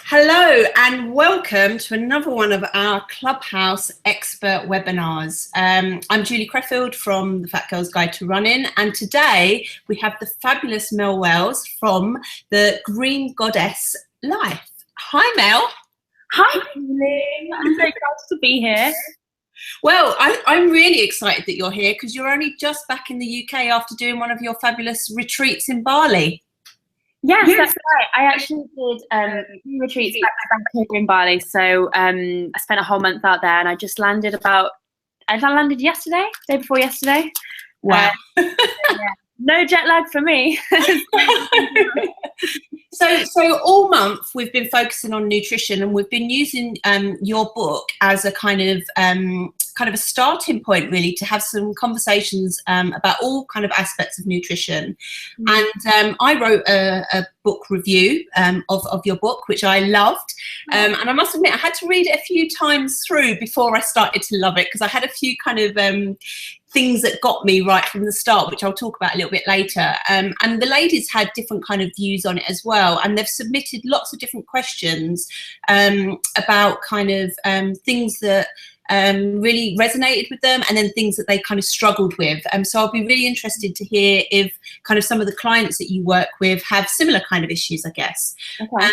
Hello and welcome to another one of our Clubhouse expert webinars. I'm Julie Creffield from The Fat Girl's Guide to Running, and today we have the fabulous Mel Wells from the Green Goddess Life. Hi Mel. Hi Julie, I'm so excited to be here. Well, I'm really excited that you're here because you're only just back in the UK after doing one of your fabulous retreats in Bali. Yes, that's right. I actually did 2 retreats back to back here in Bali. So I spent a whole month out there, and I just landed yesterday, day before yesterday. Wow. Yeah. No jet lag for me. So all month we've been focusing on nutrition, and we've been using your book as a kind of a starting point, really, to have some conversations about all kind of aspects of nutrition. And I wrote a book review of your book, which I loved. And I must admit, I had to read it a few times through before I started to love it, because I had a few kind of things that got me right from the start, which I'll talk about a little bit later. And the ladies had different kind of views on it as well, and they've submitted lots of different questions about kind of things that really resonated with them, and then things that they kind of struggled with. So I'll be really interested to hear if kind of some of the clients that you work with have similar kind of issues, I guess. Okay.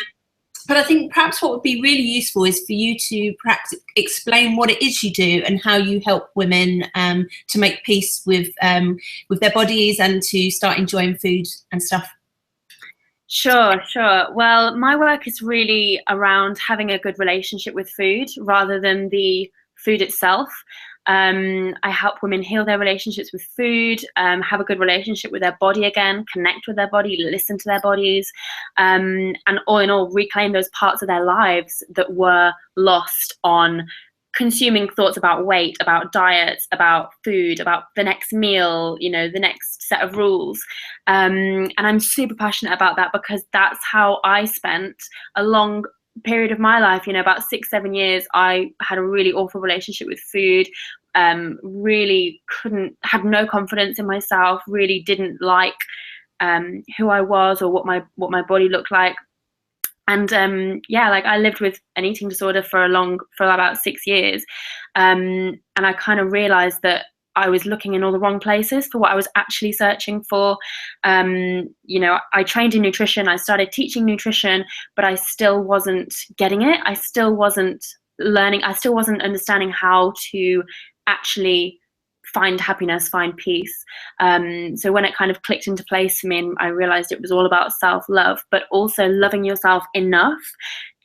But I think perhaps what would be really useful is for you to perhaps explain what it is you do and how you help women to make peace with their bodies and to start enjoying food and stuff. Sure. Well, my work is really around having a good relationship with food rather than the food itself. I help women heal their relationships with food, have a good relationship with their body again, connect with their body, listen to their bodies, and all in all, reclaim those parts of their lives that were lost on consuming thoughts about weight, about diets, about food, about the next meal, the next set of rules. And I'm super passionate about that, because that's how I spent a long period of my life, about 6-7 years. I had a really awful relationship with food, really had no confidence in myself, really didn't like who I was or what my body looked like. And I lived with an eating disorder for about 6 years, and I kind of realized that I was looking in all the wrong places for what I was actually searching for. I trained in nutrition, I started teaching nutrition, but I still wasn't getting it. I still wasn't learning. I still wasn't understanding how to actually find happiness, find peace. So when it kind of clicked into place for me, and I realized it was all about self-love, but also loving yourself enough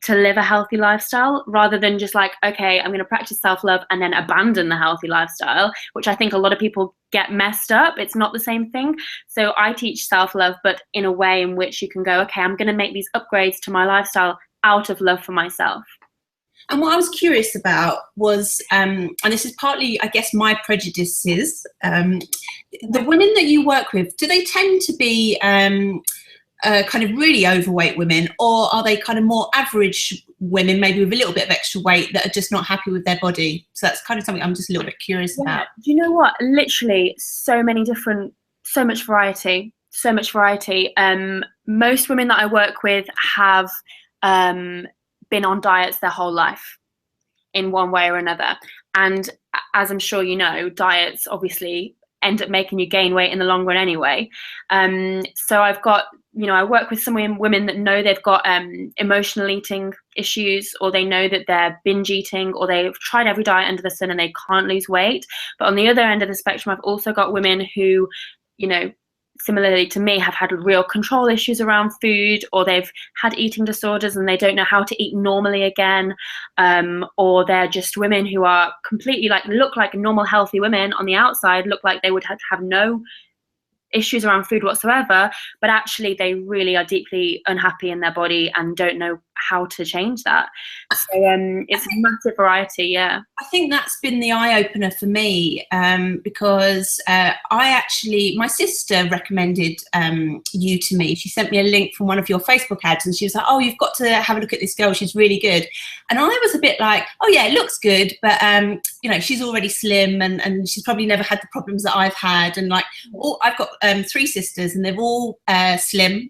to live a healthy lifestyle, rather than just like, okay, I'm going to practice self-love and then abandon the healthy lifestyle, which I think a lot of people get messed up. It's not the same thing. So I teach self-love, but in a way in which you can go, okay, I'm going to make these upgrades to my lifestyle out of love for myself. And what I was curious about was, and this is partly, I guess, my prejudices, the women that you work with, do they tend to be kind of really overweight women, or are they kind of more average women, maybe with a little bit of extra weight, that are just not happy with their body? So that's kind of something I'm just a little bit curious about. Do you know what? Literally so much variety. Most women that I work with have been on diets their whole life in one way or another. And as I'm sure you know, diets obviously end up making you gain weight in the long run anyway. So I've got, I work with some women that know they've got emotional eating issues, or they know that they're binge eating, or they've tried every diet under the sun and they can't lose weight. But on the other end of the spectrum, I've also got women who, similarly to me, have had real control issues around food, or they've had eating disorders and they don't know how to eat normally again, or they're just women who are completely look like normal healthy women on the outside, look like they would have no issues around food whatsoever, but actually they really are deeply unhappy in their body and don't know how to change that. So it's a massive variety. Yeah, I think that's been the eye-opener for me, because my sister recommended you to me. She sent me a link from one of your Facebook ads, and she was like, oh, you've got to have a look at this girl, she's really good. And I was a bit like, oh yeah, it looks good, but she's already slim, and she's probably never had the problems that I've had. And I've got 3 sisters, and they're all slim.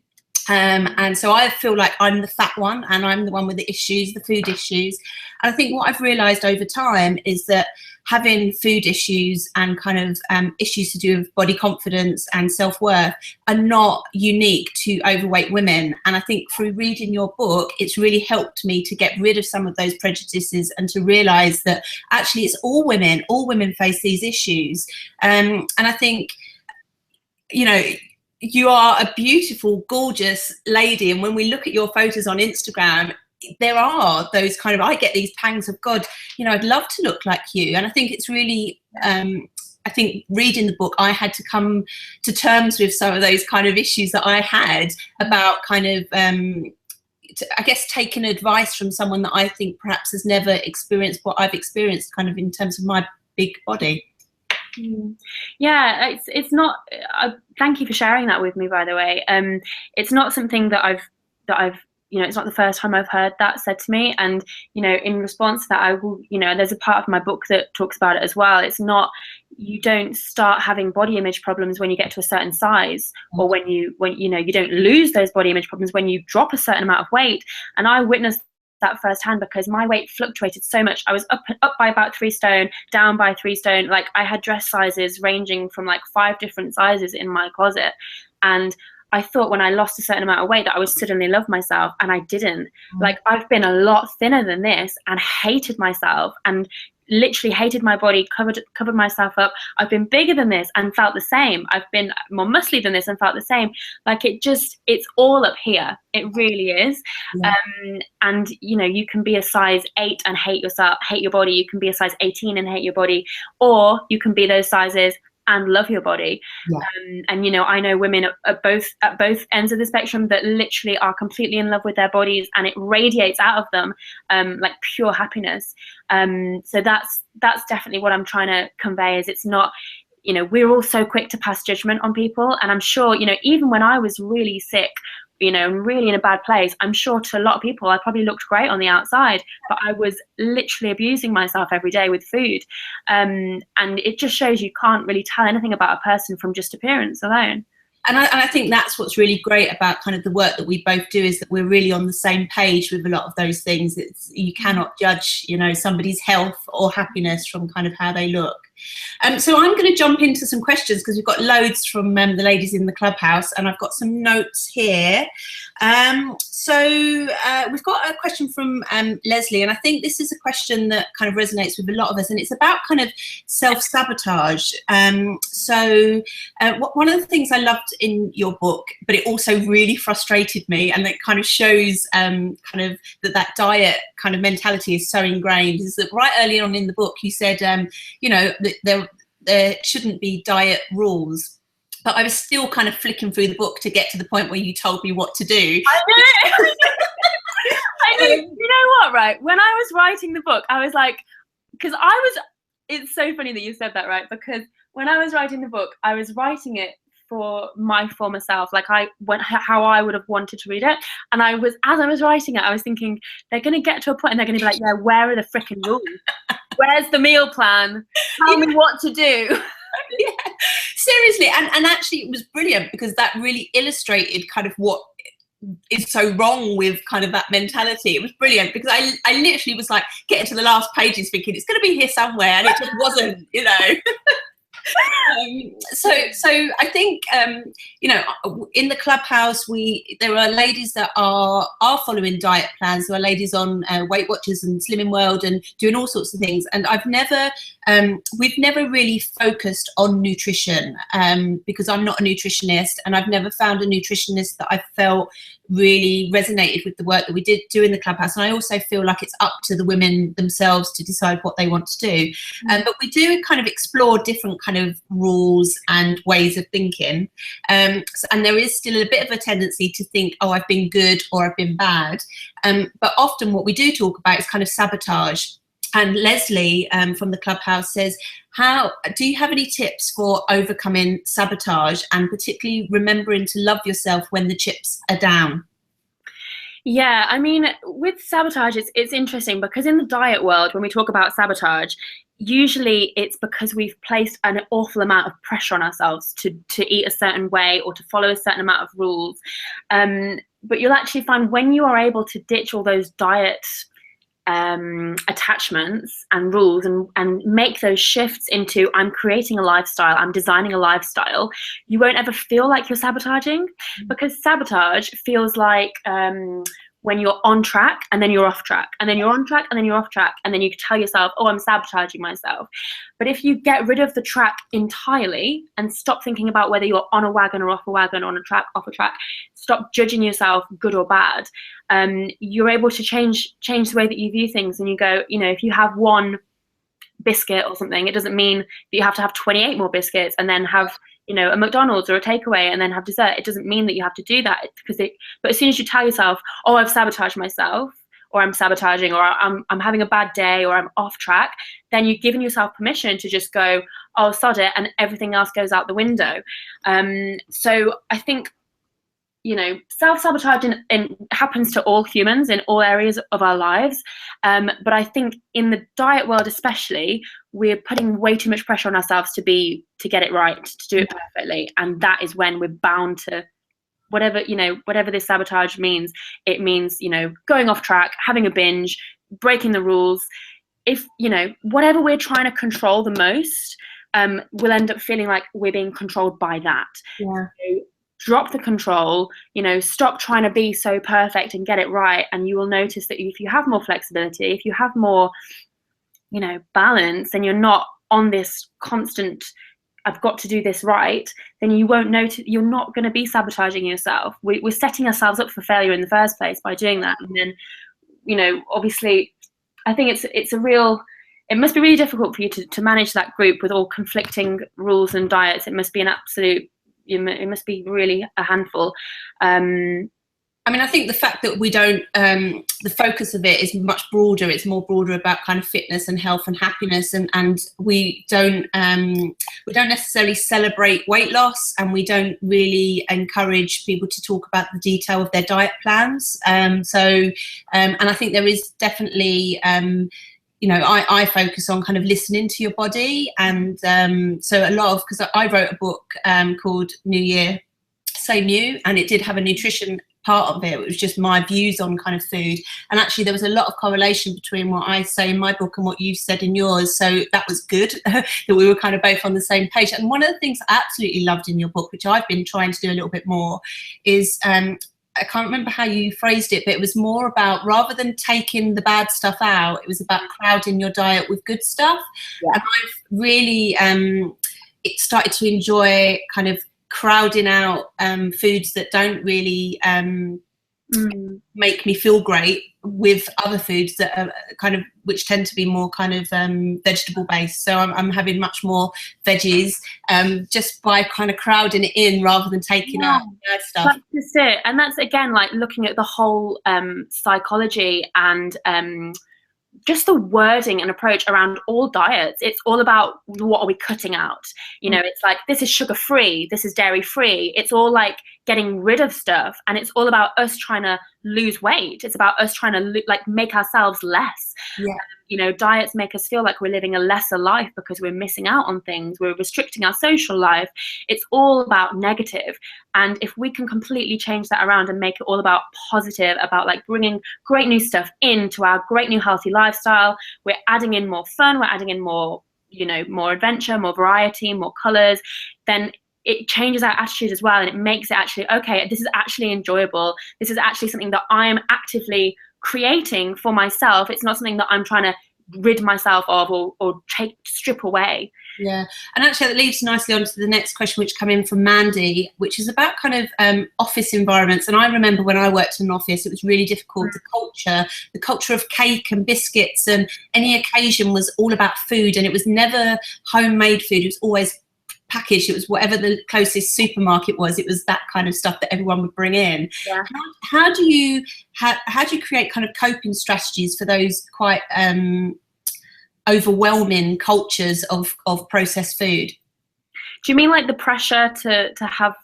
And so I feel like I'm the fat one, and I'm the one with the issues, the food issues. And I think what I've realised over time is that having food issues and kind of issues to do with body confidence and self-worth are not unique to overweight women. And I think through reading your book, it's really helped me to get rid of some of those prejudices and to realise that actually it's all women face these issues. And I think, you know, you are a beautiful, gorgeous lady. And when we look at your photos on Instagram, there are those kind of, I get these pangs of, God, you know, I'd love to look like you. And I think it's really, I think reading the book, I had to come to terms with some of those kind of issues that I had about kind of, I guess, taking advice from someone that I think perhaps has never experienced what I've experienced kind of in terms of my big body. Yeah, it's not. Thank you for sharing that with me, by the way. It's not something that I've you know, it's not the first time I've heard that said to me. And you know, in response to that, I will, you know, there's a part of my book that talks about it as well. It's not, you don't start having body image problems when you get to a certain size, or when you know, you don't lose those body image problems when you drop a certain amount of weight. And I witnessed that firsthand because my weight fluctuated so much. I was up by about 3 stone, down by 3 stone. Like I had dress sizes ranging from like 5 different sizes in my closet. And I thought when I lost a certain amount of weight that I would suddenly love myself, and I didn't. Like I've been a lot thinner than this and hated myself and literally hated my body, covered myself up. I've been bigger than this and felt the same. I've been more muscly than this and felt the same. Like it's all up here. It really is. Yeah. And you know, you can be a size 8 and hate yourself, hate your body. You can be a size 18 and hate your body, or you can be those sizes and love your body. Yeah. And you know, I know women at both ends of the spectrum that literally are completely in love with their bodies, and it radiates out of them like pure happiness. So that's definitely what I'm trying to convey. Is it's not, you know, we're all so quick to pass judgment on people, and I'm sure, you know, even when I was really sick, you know, really in a bad place, I'm sure to a lot of people I probably looked great on the outside, but I was literally abusing myself every day with food. And it just shows you can't really tell anything about a person from just appearance alone. And I think that's what's really great about kind of the work that we both do, is that we're really on the same page with a lot of those things. You cannot judge, you know, somebody's health or happiness from kind of how they look. So I'm going to jump into some questions because we've got loads from the ladies in the Clubhouse, and I've got some notes here. So we've got a question from Leslie, and I think this is a question that kind of resonates with a lot of us, and it's about kind of self-sabotage. So one of the things I loved in your book, but it also really frustrated me, and it kind of shows kind of that diet kind of mentality is so ingrained, is that right early on in the book you said, you know, there shouldn't be diet rules. But I was still kind of flicking through the book to get to the point where you told me what to do. I know. I know. You know what, right? When I was writing the book, I was like, because it's so funny that you said that, right? Because when I was writing the book, I was writing it for my former self, like how I would have wanted to read it. And as I was writing it, I was thinking, they're going to get to a point and they're going to be like, yeah, where are the freaking rules? Where's the meal plan? Tell me what to do. Yeah, seriously. And actually it was brilliant because that really illustrated kind of what is so wrong with kind of that mentality. It was brilliant because I literally was like getting to the last pages thinking it's going to be here somewhere, and it just wasn't, you know. So I think you know, in the Clubhouse there are ladies that are following diet plans. There are ladies on Weight Watchers and Slimming World and doing all sorts of things, and we've never really focused on nutrition because I'm not a nutritionist, and I've never found a nutritionist that I felt really resonated with the work that we did do in the Clubhouse. And I also feel like it's up to the women themselves to decide what they want to do. But we do kind of explore different kind of rules and ways of thinking. And there is still a bit of a tendency to think, oh, I've been good or I've been bad. But often what we do talk about is kind of sabotage. And Leslie from the Clubhouse says, do you have any tips for overcoming sabotage and particularly remembering to love yourself when the chips are down? Yeah, I mean, with sabotage, it's interesting because in the diet world, when we talk about sabotage, usually it's because we've placed an awful amount of pressure on ourselves to eat a certain way or to follow a certain amount of rules. But you'll actually find when you are able to ditch all those diet attachments and rules and make those shifts into I'm creating a lifestyle, I'm designing a lifestyle, you won't ever feel like you're sabotaging, because sabotage feels like when you're on track and then you're off track and then you're on track and then you're off track and then you tell yourself, oh, I'm sabotaging myself. But if you get rid of the track entirely and stop thinking about whether you're on a wagon or off a wagon, on a track, off a track, stop judging yourself good or bad, you're able to change the way that you view things. And you go, you know, if you have one biscuit or something, it doesn't mean that you have to have 28 more biscuits and then have, you know, a McDonald's or a takeaway and then have dessert. It doesn't mean that you have to do that, but as soon as you tell yourself, oh, I've sabotaged myself, or I'm sabotaging, or I'm having a bad day, or I'm off track, then you're giving yourself permission to just go, oh, sod it, and everything else goes out the window. So I think, you know, self-sabotage happens to all humans in all areas of our lives. But I think in the diet world especially, we're putting way too much pressure on ourselves to get it right, to do it perfectly. And that is when we're bound to whatever this sabotage means. It means, you know, going off track, having a binge, breaking the rules. If, you know, whatever we're trying to control the most, we'll end up feeling like we're being controlled by that. Yeah. So, drop the control, you know, stop trying to be so perfect and get it right. And you will notice that if you have more flexibility, if you have more, you know, balance, and you're not on this constant, I've got to do this right, then you won't notice, you're not going to be sabotaging yourself. We're setting ourselves up for failure in the first place by doing that. And then, you know, obviously, I think it must be really difficult for you to manage that group with all conflicting rules and diets. It must be it must be really a handful. I mean, I think the fact that we don't, the focus of it is much broader. It's more broader about kind of fitness and health and happiness, and we don't necessarily celebrate weight loss, and we don't really encourage people to talk about the detail of their diet plans. And I think there is definitely, you know, I focus on kind of listening to your body. And so a lot of, because I wrote a book called New Year, Say New, and it did have a nutrition part of it. It was just my views on kind of food. And actually there was a lot of correlation between what I say in my book and what you've said in yours. So that was good that we were kind of both on the same page. And one of the things I absolutely loved in your book, which I've been trying to do a little bit more, is I can't remember how you phrased it, but it was more about, rather than taking the bad stuff out, it was about crowding your diet with good stuff. Yeah. And I've really started to enjoy kind of crowding out foods that don't really make me feel great, with other foods that are kind of, which tend to be more kind of vegetable based. So I'm having much more veggies just by kind of crowding it in rather than taking out bad stuff. That's just it. And that's, again, like looking at the whole psychology and just the wording and approach around all diets. It's all about, what are we cutting out? You know, it's like, this is sugar free, this is dairy free. It's all like getting rid of stuff, and it's all about us trying to lose weight. It's about us trying to make ourselves less. Yeah. You know, diets make us feel like we're living a lesser life because we're missing out on things. We're restricting our social life. It's all about negative. And if we can completely change that around and make it all about positive, about like bringing great new stuff into our great new healthy lifestyle, we're adding in more fun, we're adding in more, you know, more adventure, more variety, more colors, then it changes our attitude as well. And it makes it actually, okay, this is actually enjoyable. This is actually something that I am actively creating for myself. It's not something that I'm trying to rid myself of or strip away. Yeah, and actually that leads nicely on to the next question, which came in from Mandy, which is about kind of office environments. And I remember when I worked in an office, it was really difficult. The culture of cake and biscuits, and any occasion was all about food, and it was never homemade food. It was always packaged. It was whatever the closest supermarket was. It was that kind of stuff that everyone would bring in. Yeah. How do you create kind of coping strategies for those quite overwhelming cultures of processed food? Do you mean like the pressure to have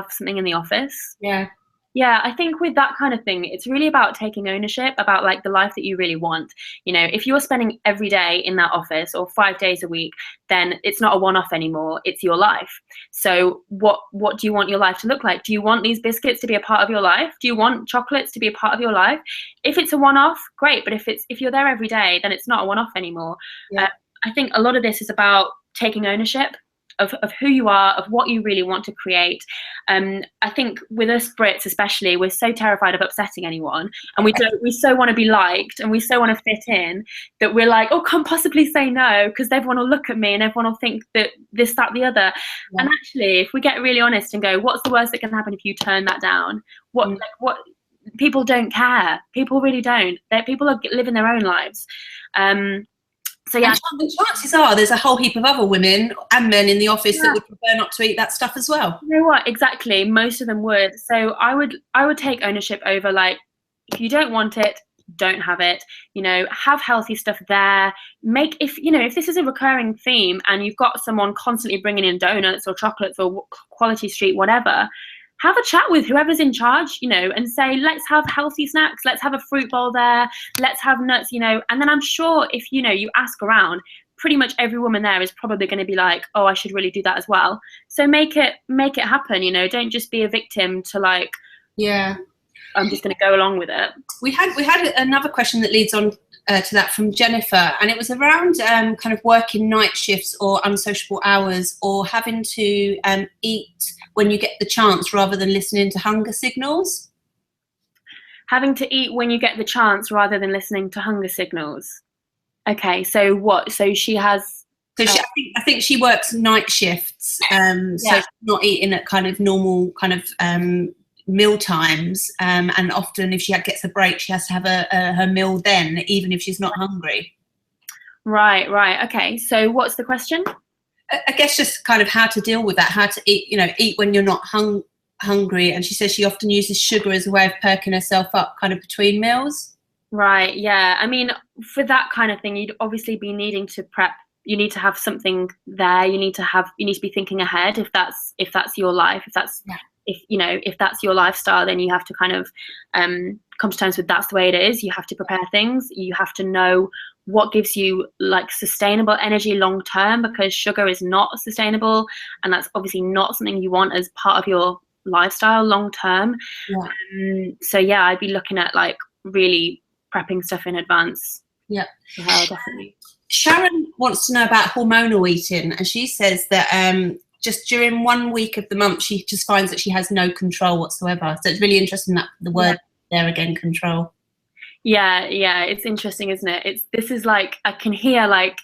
something in the office? Yeah. Yeah, I think with that kind of thing, it's really about taking ownership about like the life that you really want. You know, if you're spending every day in that office or 5 days a week, then it's not a one-off anymore. It's your life. So what do you want your life to look like? Do you want these biscuits to be a part of your life? Do you want chocolates to be a part of your life? If it's a one-off, great. But if you're there every day, then it's not a one-off anymore. Yeah. I think a lot of this is about taking ownership of who you are, of what you really want to create. I think with us Brits especially, we're so terrified of upsetting anyone, and we so want to be liked and we so want to fit in that we're like, oh, can't possibly say no because everyone will look at me and everyone will think that this, that, the other. Yeah. And actually, if we get really honest and go, what's the worst that can happen if you turn that down? What people don't care. People really don't. People are living their own lives. So yeah, and the chances are there's a whole heap of other women and men in the office that would prefer not to eat that stuff as well. You know what? Exactly. Most of them would. So I would take ownership over, like, if you don't want it, don't have it. You know, have healthy stuff there. If this is a recurring theme and you've got someone constantly bringing in donuts or chocolates or Quality Street, whatever, have a chat with whoever's in charge, and say, let's have healthy snacks. Let's have a fruit bowl there. Let's have nuts, and then I'm sure if, you ask around, pretty much every woman there is probably going to be like, oh, I should really do that as well. So make it happen, don't just be a victim to like, yeah, I'm just going to go along with it. We had another question that leads on to that from Jennifer, and it was around kind of working night shifts or unsociable hours, or having to eat when you get the chance rather than listening to hunger signals. Having to eat when you get the chance rather than listening to hunger signals. Okay, so what? So she has. So I think she works night shifts, so she's not eating at kind of normal kind of meal times, and often if she gets a break, she has to have her meal then, even if she's not hungry. Right. Okay. So what's the question? I guess just kind of how to deal with that, how to eat when you're not hungry. And she says she often uses sugar as a way of perking herself up kind of between meals. Right. Yeah. I mean, for that kind of thing, you'd obviously be needing to prep. You need to have something there. You need to be thinking ahead if that's your life. If that's your lifestyle, then you have to kind of come to terms with that's the way it is. You have to prepare things. You have to know what gives you like sustainable energy long term, because sugar is not sustainable, and that's obviously not something you want as part of your lifestyle long term. So yeah, I'd be looking at like really prepping stuff in advance. Yeah, definitely. Sharon wants to know about hormonal eating, and she says that just during 1 week of the month, she just finds that she has no control whatsoever. So it's really interesting that the word there again, control. Yeah, it's interesting, isn't it? This is like, I can hear, like,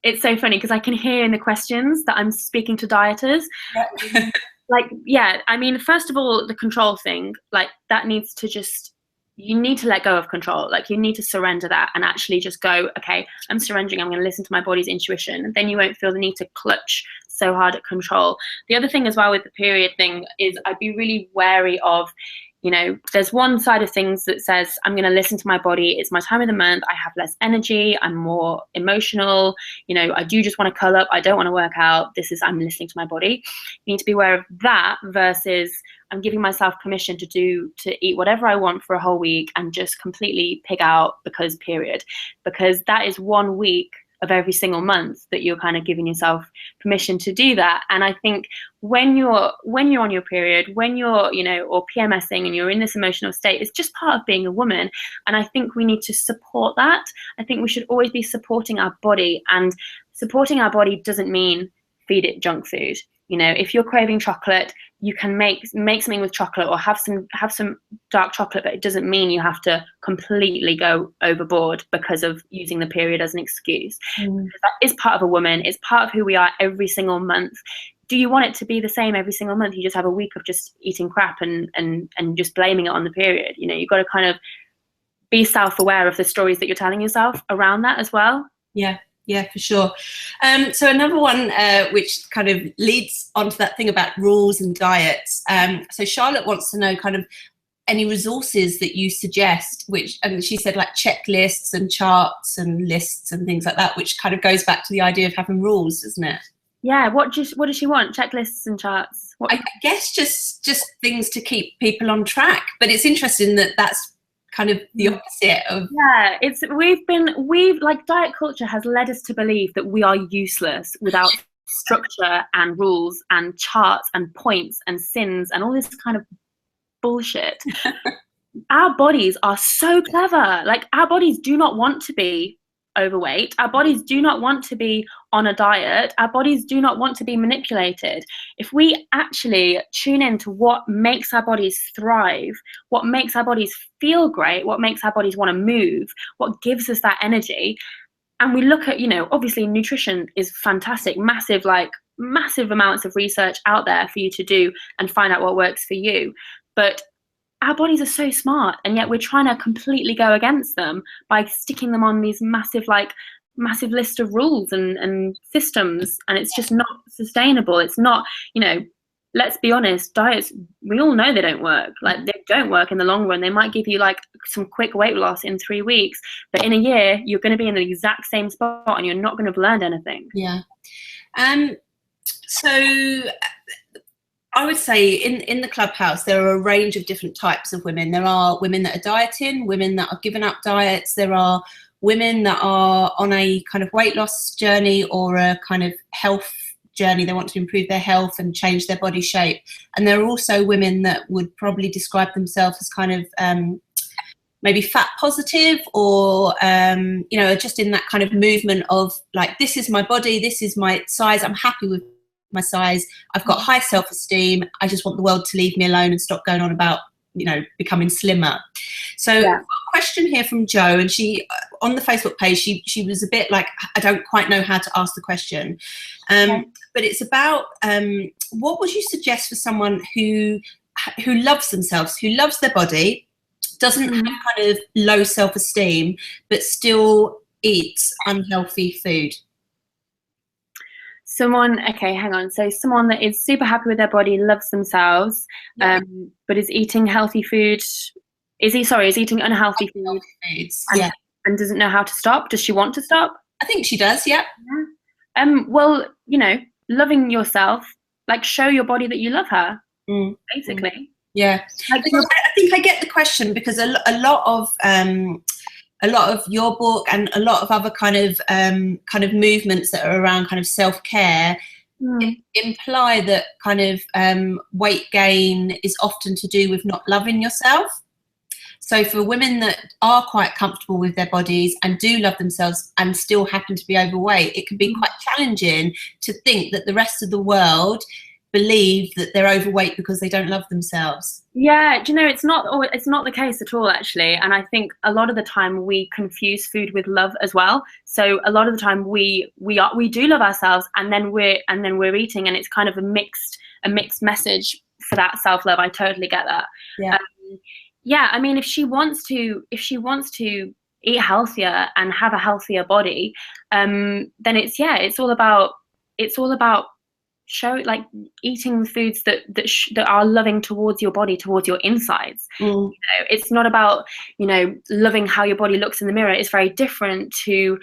it's so funny because I can hear in the questions that I'm speaking to dieters. Like, yeah, I mean, first of all, the control thing, like that needs to you need to let go of control. Like you need to surrender that and actually just go, okay, I'm surrendering. I'm going to listen to my body's intuition. Then you won't feel the need to clutch so hard at control. The other thing as well with the period thing is I'd be really wary of, there's one side of things that says, I'm going to listen to my body. It's my time of the month. I have less energy. I'm more emotional. I do just want to curl up. I don't want to work out. I'm listening to my body. You need to be aware of that versus I'm giving myself permission to eat whatever I want for a whole week and just completely pig out because that is 1 week of every single month that you're kind of giving yourself permission to do that. And I think when you're on your period, when you're, or PMSing and you're in this emotional state, it's just part of being a woman. And I think we need to support that. I think we should always be supporting our body, and supporting our body doesn't mean feed it junk food. If you're craving chocolate, you can make something with chocolate or have some dark chocolate, but it doesn't mean you have to completely go overboard because of using the period as an excuse. That is part of a woman. It's part of who we are every single month. Do you want it to be the same every single month? You just have a week of just eating crap and just blaming it on the period. You've got to kind of be self-aware of the stories that you're telling yourself around that as well. Yeah, for sure. So another one which kind of leads onto that thing about rules and diets. So Charlotte wants to know kind of any resources that you suggest, and she said like checklists and charts and lists and things like that, which kind of goes back to the idea of having rules, doesn't it? Yeah. What does she want? Checklists and charts? I guess just things to keep people on track. But it's interesting that that's kind of the opposite of. Yeah, we've like diet culture has led us to believe that we are useless without structure and rules and charts and points and sins and all this kind of bullshit. Our bodies are so clever. Like, our bodies do not want to be overweight. Our bodies do not want to be on a diet. Our bodies do not want to be manipulated. If we actually tune into what makes our bodies thrive, what makes our bodies feel great, what makes our bodies want to move, what gives us that energy, and we look at, obviously nutrition is fantastic, massive amounts of research out there for you to do and find out what works for you. But our bodies are so smart, and yet we're trying to completely go against them by sticking them on these massive list of rules and systems, and it's just not sustainable. It's not, let's be honest, diets, we all know they don't work. Like, they don't work in the long run. They might give you like some quick weight loss in 3 weeks, but in a year you're going to be in the exact same spot and you're not going to have learned anything. Yeah. So I would say in the Clubhouse, there are a range of different types of women. There are women that are dieting, women that are giving up diets. There are women that are on a kind of weight loss journey or a kind of health journey. They want to improve their health and change their body shape. And there are also women that would probably describe themselves as kind of maybe fat positive, or just in that kind of movement of like, this is my body, this is my size, I'm happy with my size, I've got high self-esteem, I just want the world to leave me alone and stop going on about becoming slimmer. So a question here from Jo, and she on the Facebook page, she was a bit like, I don't quite know how to ask the question, but it's about what would you suggest for someone who loves themselves, who loves their body, doesn't have kind of low self-esteem, but still eats unhealthy food? Someone that is super happy with their body, loves themselves, but is eating healthy food. Is eating unhealthy food foods, and doesn't know how to stop. Does she want to stop? I think she does, yeah. Well, loving yourself, like, show your body that you love her, basically. Yeah. I think I get the question, because a lot of your book and a lot of other kind of movements that are around kind of self-care imply that kind of weight gain is often to do with not loving yourself. So for women that are quite comfortable with their bodies and do love themselves and still happen to be overweight, it can be quite challenging to think that the rest of the world believe that they're overweight because they don't love themselves. Yeah, it's not the case at all, actually. And I think a lot of the time we confuse food with love as well. So a lot of the time we do love ourselves, and then we're eating, and it's kind of a mixed message for that self-love. I totally get that. Yeah. I mean, if she wants to eat healthier and have a healthier body, then it's all about eating foods that are loving towards your body, towards your insides. It's not about loving how your body looks in the mirror. It's very different to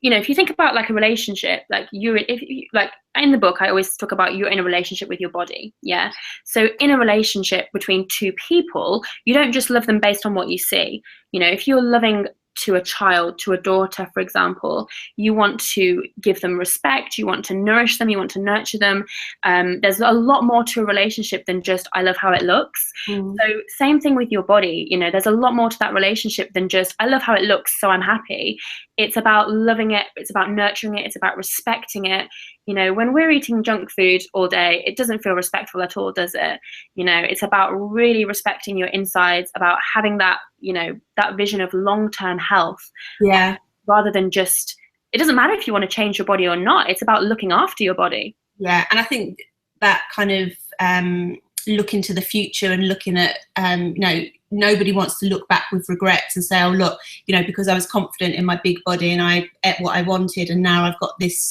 if you think about like a relationship, like in the book I always talk about you're in a relationship with your body. So in a relationship between two people, you don't just love them based on what you see. If you're loving to a child, to a daughter, for example, you want to give them respect, you want to nourish them, you want to nurture them. There's a lot more to a relationship than just I love how it looks. So same thing with your body. There's a lot more to that relationship than just I love how it looks, so I'm happy. It's about loving it, it's about nurturing it, it's about respecting it. When we're eating junk food all day, it doesn't feel respectful at all, does it? It's about really respecting your insides, about having that, that vision of long-term health. Rather than just, it doesn't matter if you want to change your body or not. It's about looking after your body. Yeah. And I think that kind of looking to the future and looking at, nobody wants to look back with regrets and say, oh, look, because I was confident in my big body and I ate what I wanted, and now I've got this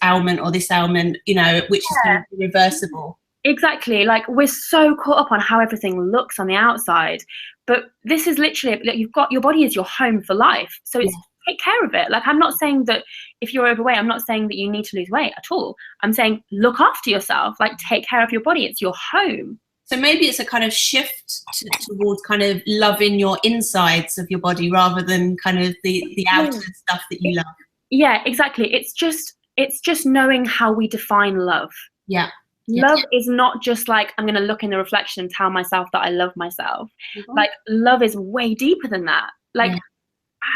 ailment or this ailment, which is kind of irreversible. Exactly. Like, we're so caught up on how everything looks on the outside, but this is literally, your body is your home for life. So it's take care of it. Like, I'm not saying that if you're overweight, I'm not saying that you need to lose weight at all. I'm saying look after yourself, like take care of your body. It's your home. So maybe it's a kind of shift towards kind of loving your insides of your body rather than kind of the outer stuff that you love. Yeah, exactly. It's just knowing how we define love. Yeah. Love is not just like, I'm going to look in the reflection and tell myself that I love myself. Like, love is way deeper than that. Like,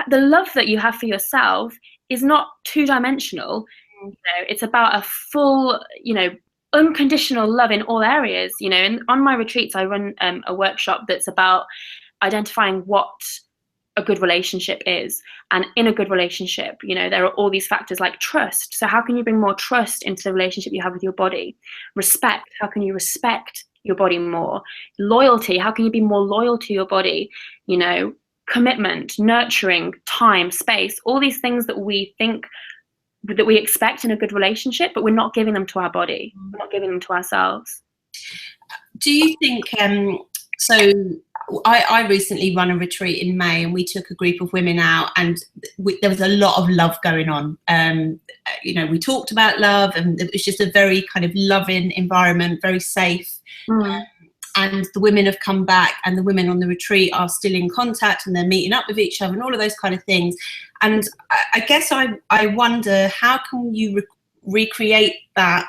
the love that you have for yourself is not two-dimensional. You know, it's about a full, you know, unconditional love in all areas. You know, and on my retreats, I run a workshop that's about identifying what a good relationship is. And in a good relationship, you know, there are all these factors like trust. So how can you bring more trust into the relationship you have with your body? Respect. How can you respect your body more? Loyalty. How can you be more loyal to your body? You know, commitment, nurturing, time, space, all these things that we think that we expect in a good relationship, but we're not giving them to our body. We're not giving them to ourselves. Do you think, so I recently run a retreat in May, and we took a group of women out, and there was a lot of love going on. You know, we talked about love, and it was just a very kind of loving environment, very safe. And the women have come back, and the women on the retreat are still in contact, and they're meeting up with each other and all of those kind of things. And I guess I wonder, how can you recreate that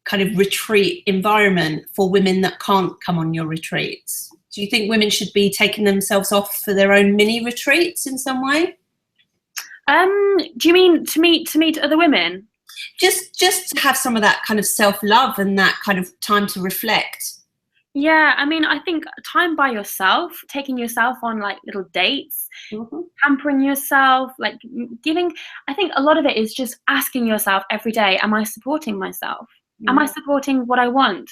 kind of retreat environment for women that can't come on your retreats? Do you think women should be taking themselves off for their own mini retreats in some way? Do you mean to meet other women? Just to have some of that kind of self-love and that kind of time to reflect. Yeah, I mean, I think time by yourself, taking yourself on like little dates, pampering yourself, like giving, I think a lot of it is just asking yourself every day, am I supporting myself? Am I supporting what I want?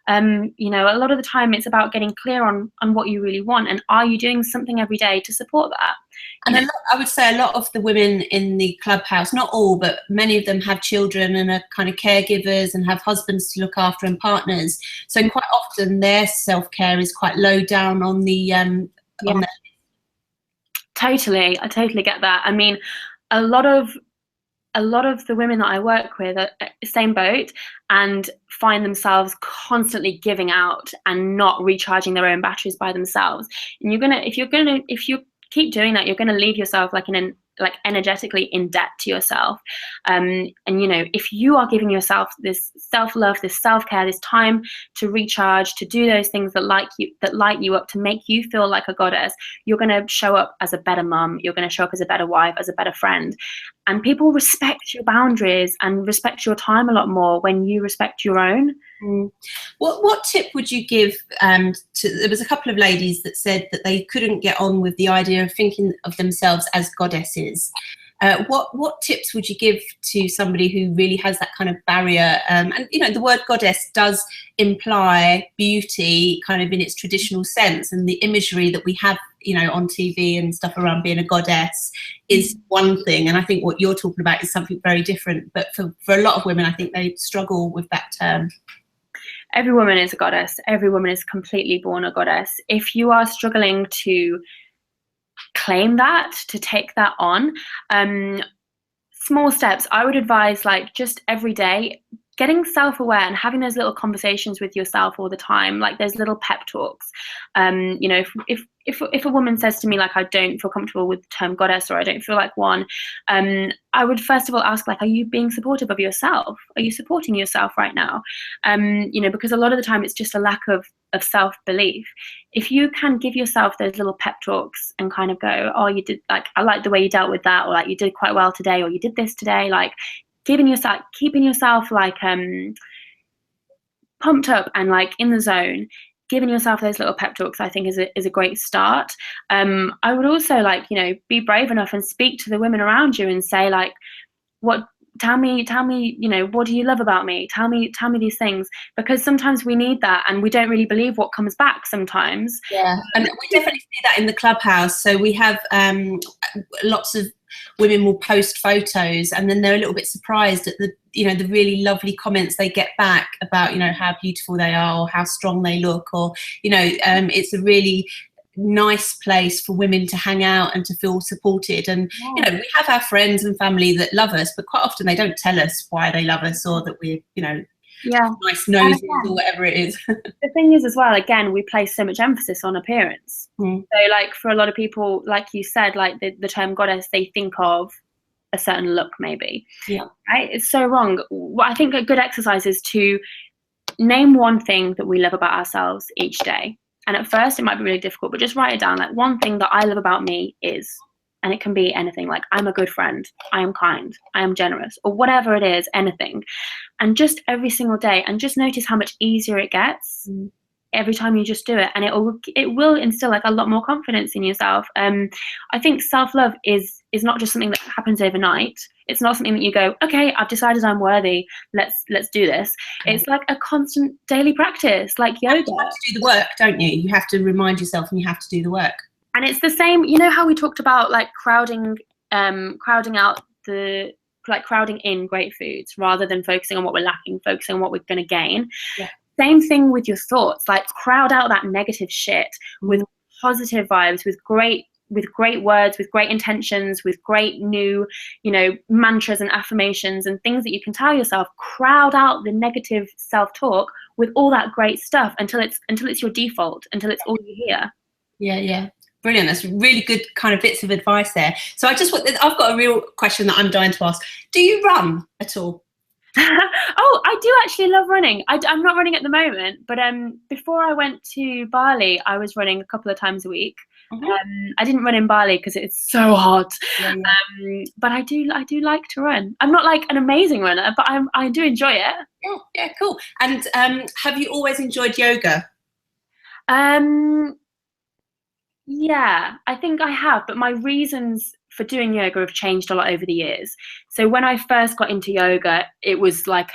You know, a lot of the time it's about getting clear on what you really want, and are you doing something every day to support that? And I would say a lot of the women in the Clubhouse, not all, but many of them have children and are kind of caregivers and have husbands to look after and partners. So quite often their self-care is quite low down on the Totally, I totally get that. I mean, a lot of the women that I work with are same boat and find themselves constantly giving out and not recharging their own batteries by themselves. And if you keep doing that, you're gonna leave yourself like energetically in debt to yourself. And you know, if you are giving yourself this self-love, this self-care, this time to recharge, to do those things that light you up, to make you feel like a goddess, you're going to show up as a better mum, you're going to show up as a better wife, as a better friend. And people respect your boundaries and respect your time a lot more when you respect your own. What tip would you give there was a couple of ladies that said that they couldn't get on with the idea of thinking of themselves as goddesses. What tips would you give to somebody who really has that kind of barrier? And you know, the word goddess does imply beauty kind of in its traditional sense, and the imagery that we have, you know, on TV and stuff around being a goddess is one thing, and I think what you're talking about is something very different. But for a lot of women, I think they struggle with that term. Every woman is a goddess. Every woman is completely born a goddess. If you are struggling to claim that, to take that on, small steps, I would advise, like, just every day, getting self-aware and having those little conversations with yourself all the time, like those little pep talks. You know, if a woman says to me, like, I don't feel comfortable with the term goddess, or I don't feel like one, I would first of all ask, like, are you being supportive of yourself? Are you supporting yourself right now? You know, because a lot of the time it's just a lack of self-belief. If you can give yourself those little pep talks and kind of go, oh, you did, like, I like the way you dealt with that, or like, you did quite well today, or you did this today, like keeping yourself like pumped up and like in the zone, giving yourself those little pep talks, I think is a great start. I would also, like, you know, be brave enough and speak to the women around you and say, like, tell me, you know, what do you love about me? Tell me these things, because sometimes we need that and we don't really believe what comes back sometimes. Yeah, and we definitely see that in the Clubhouse. So we have lots of women will post photos, and then they're a little bit surprised at the really lovely comments they get back about, you know, how beautiful they are or how strong they look, or, you know, it's a really nice place for women to hang out and to feel supported. And you know, we have our friends and family that love us, but quite often they don't tell us why they love us, or that we're, you know, nice noses or whatever it is. The thing is as well, again, we place so much emphasis on appearance. So like for a lot of people, like you said, like the term goddess, they think of a certain look maybe. Right? It's so wrong. What I think a good exercise is to name one thing that we love about ourselves each day. And at first it might be really difficult, but just write it down. Like, one thing that I love about me is, and it can be anything, like I'm a good friend, I am kind, I am generous, or whatever it is, anything. And just every single day, and just notice how much easier it gets every time you just do it. And it will instill like a lot more confidence in yourself. I think self-love is not just something that happens overnight. It's not something that you go, okay, I've decided I'm worthy, let's do this. It's like a constant daily practice, like yoga. You have to do the work, don't you? You have to remind yourself, and you have to do the work. And it's the same, you know how we talked about like crowding out the, like crowding in great foods rather than focusing on what we're lacking, focusing on what we're going to gain. Same thing with your thoughts, like crowd out that negative shit with positive vibes, with great words, with great intentions, with great new, you know, mantras and affirmations and things that you can tell yourself. Crowd out the negative self-talk with all that great stuff until it's your default, until it's all you hear. Yeah. Brilliant. That's really good kind of bits of advice there. So I've got a real question that I'm dying to ask. Do you run at all? Oh, I do actually love running. I'm not running at the moment, but before I went to Bali, I was running a couple of times a week. I didn't run in Bali because it's so hot. But I do like to run. I'm not like an amazing runner, but I do enjoy it. Yeah, cool. And have you always enjoyed yoga? Yeah, I think I have, but my reasons for doing yoga have changed a lot over the years. So when I first got into yoga, it was like,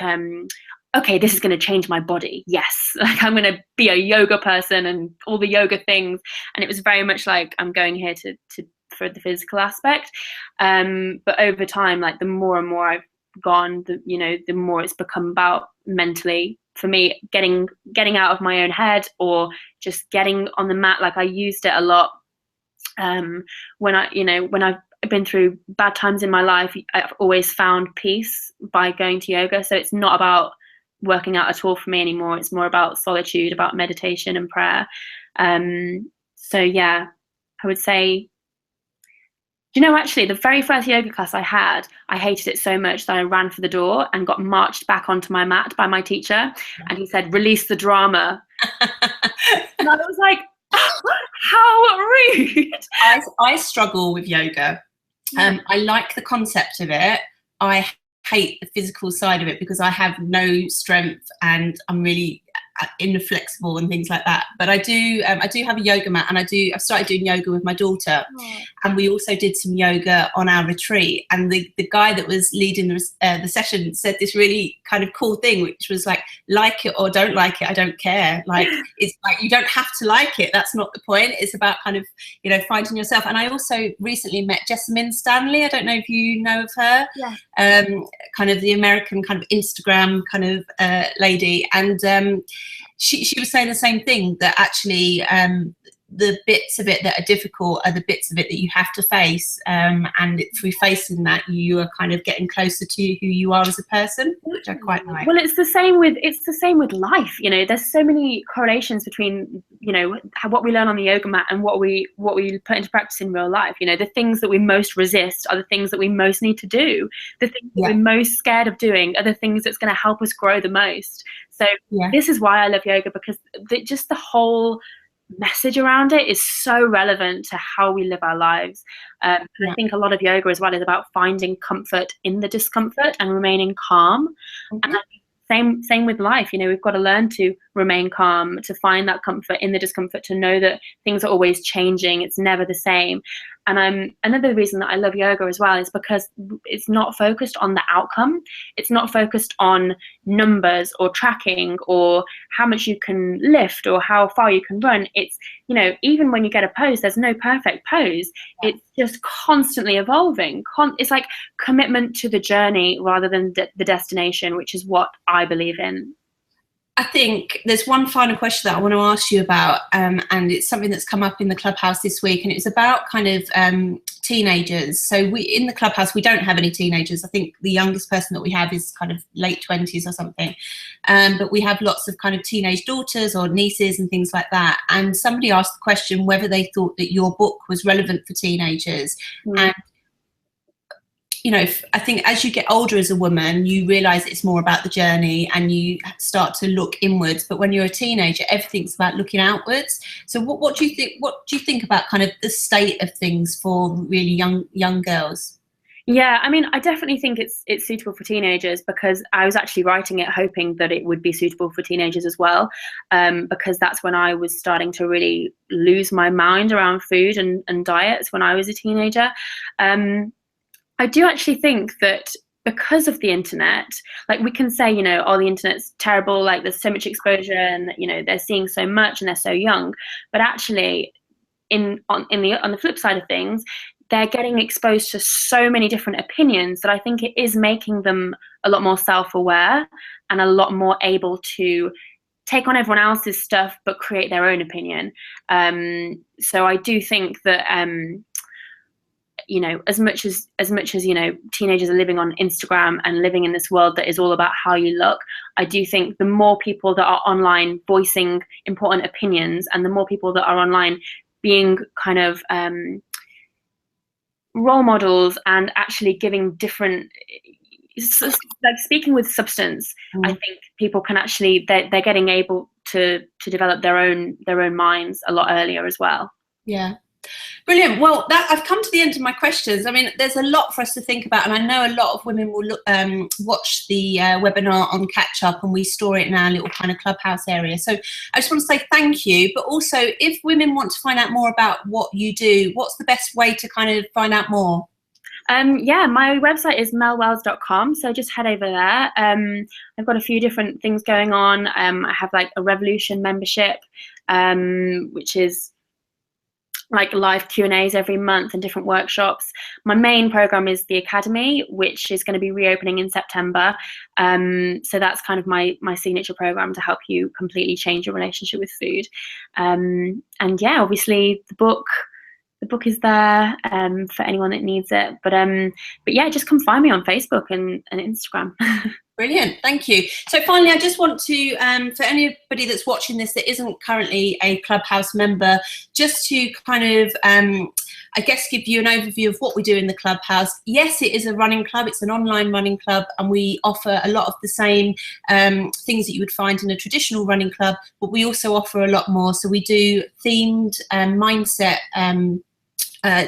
okay, this is going to change my body. Yes, like I'm going to be a yoga person and all the yoga things. And it was very much like I'm going here for the physical aspect. But over time, like the more and more I've gone, the more it's become about mentally. For me, getting out of my own head, or just getting on the mat. Like I used it a lot when I've been through bad times in my life. I've always found peace by going to yoga. So it's not about working out at all for me anymore. It's more about solitude, about meditation and prayer. So yeah, I would say, you know, actually, the very first yoga class I had, I hated it so much that I ran for the door and got marched back onto my mat by my teacher. And he said, "Release the drama." And I was like, how rude. I struggle with yoga. I like the concept of it. I hate the physical side of it because I have no strength and I'm really inflexible and things like that. But I do have a yoga mat, and I've started doing yoga with my daughter. And we also did some yoga on our retreat, and the guy that was leading the session said this really kind of cool thing, which was like it or don't like it, I don't care. Like it's like you don't have to like it, that's not the point. It's about kind of, you know, finding yourself. And I also recently met Jessamine Stanley. I don't know if you know of her. Kind of the American kind of Instagram kind of lady, and she was saying the same thing, that actually the bits of it that are difficult are the bits of it that you have to face, and through facing that you are kind of getting closer to who you are as a person, which I quite like. Well, it's the same with life. You know, there's so many correlations between, you know, what we learn on the yoga mat and what we put into practice in real life. You know, the things that we most resist are the things that we most need to do. The things that we're most scared of doing are the things that's going to help us grow the most. So this is why I love yoga, because just the whole message around it is so relevant to how we live our lives. I think a lot of yoga as well is about finding comfort in the discomfort and remaining calm. And same with life. You know, we've got to learn to remain calm, to find that comfort in the discomfort, to know that things are always changing, it's never the same. And another reason that I love yoga as well is because it's not focused on the outcome. It's not focused on numbers or tracking or how much you can lift or how far you can run. It's, you know, even when you get a pose, there's no perfect pose. It's just constantly evolving. It's like commitment to the journey rather than the destination, which is what I believe in. I think there's one final question that I want to ask you about, and it's something that's come up in the Clubhouse this week, and it's about kind of teenagers. So we, in the Clubhouse, we don't have any teenagers. I think the youngest person that we have is kind of late 20s or something. But we have lots of kind of teenage daughters or nieces and things like that. And somebody asked the question whether they thought that your book was relevant for teenagers. And you know, I think as you get older as a woman, you realise it's more about the journey and you start to look inwards. But when you're a teenager, everything's about looking outwards. So what do you think? What do you think about kind of the state of things for really young girls? Yeah, I mean, I definitely think it's suitable for teenagers, because I was actually writing it hoping that it would be suitable for teenagers as well, because that's when I was starting to really lose my mind around food and diets when I was a teenager. I do actually think that because of the internet, like we can say, you know, oh, the internet's terrible, like there's so much exposure and, you know, they're seeing so much and they're so young. But actually, on the flip side of things, they're getting exposed to so many different opinions that I think it is making them a lot more self-aware and a lot more able to take on everyone else's stuff but create their own opinion. So I do think that you know, as much as you know, teenagers are living on Instagram and living in this world that is all about how you look, I do think the more people that are online voicing important opinions, and the more people that are online being kind of role models and actually giving different, like speaking with substance, I think people can actually, they're getting able to develop their own minds a lot earlier as well. Yeah. Brilliant. Well, I've come to the end of my questions. I mean, there's a lot for us to think about, and I know a lot of women will watch the webinar on Catch Up, and we store it in our little kind of Clubhouse area. So I just want to say thank you, but also if women want to find out more about what you do, what's the best way to kind of find out more? Yeah, my website is melwells.com, so just head over there. I've got a few different things going on. I have like a Revolution membership, which is like live Q&As every month and different workshops. My main program is the Academy, which is going to be reopening in September. So that's kind of my signature program to help you completely change your relationship with food. And yeah, obviously the book is there for anyone that needs it. But yeah, just come find me on Facebook and Instagram. Brilliant, thank you. So finally, I just want to, for anybody that's watching this that isn't currently a Clubhouse member, just to kind of, I guess, give you an overview of what we do in the Clubhouse. Yes, it is a running club, it's an online running club, and we offer a lot of the same things that you would find in a traditional running club, but we also offer a lot more. So we do themed mindset,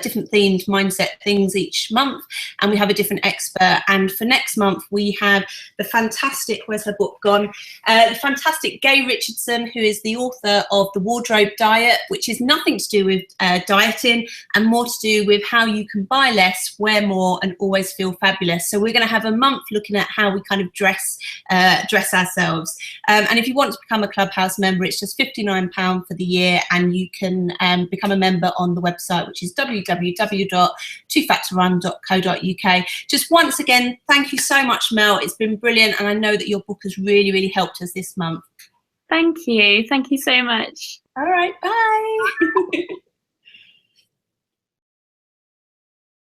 different themed mindset things each month, and we have a different expert. And for next month we have the fantastic, where's her book gone, the fantastic Gay Richardson, who is the author of The Wardrobe Diet, which is nothing to do with dieting and more to do with how you can buy less, wear more, and always feel fabulous. So we're going to have a month looking at how we kind of dress ourselves. And if you want to become a Clubhouse member, it's just £59 for the year, and you can become a member on the website, which is www.twofactorrun.co.uk. Just once again, thank you so much, Mel. It's been brilliant, and I know that your book has really, really helped us this month. Thank you so much. All right, bye.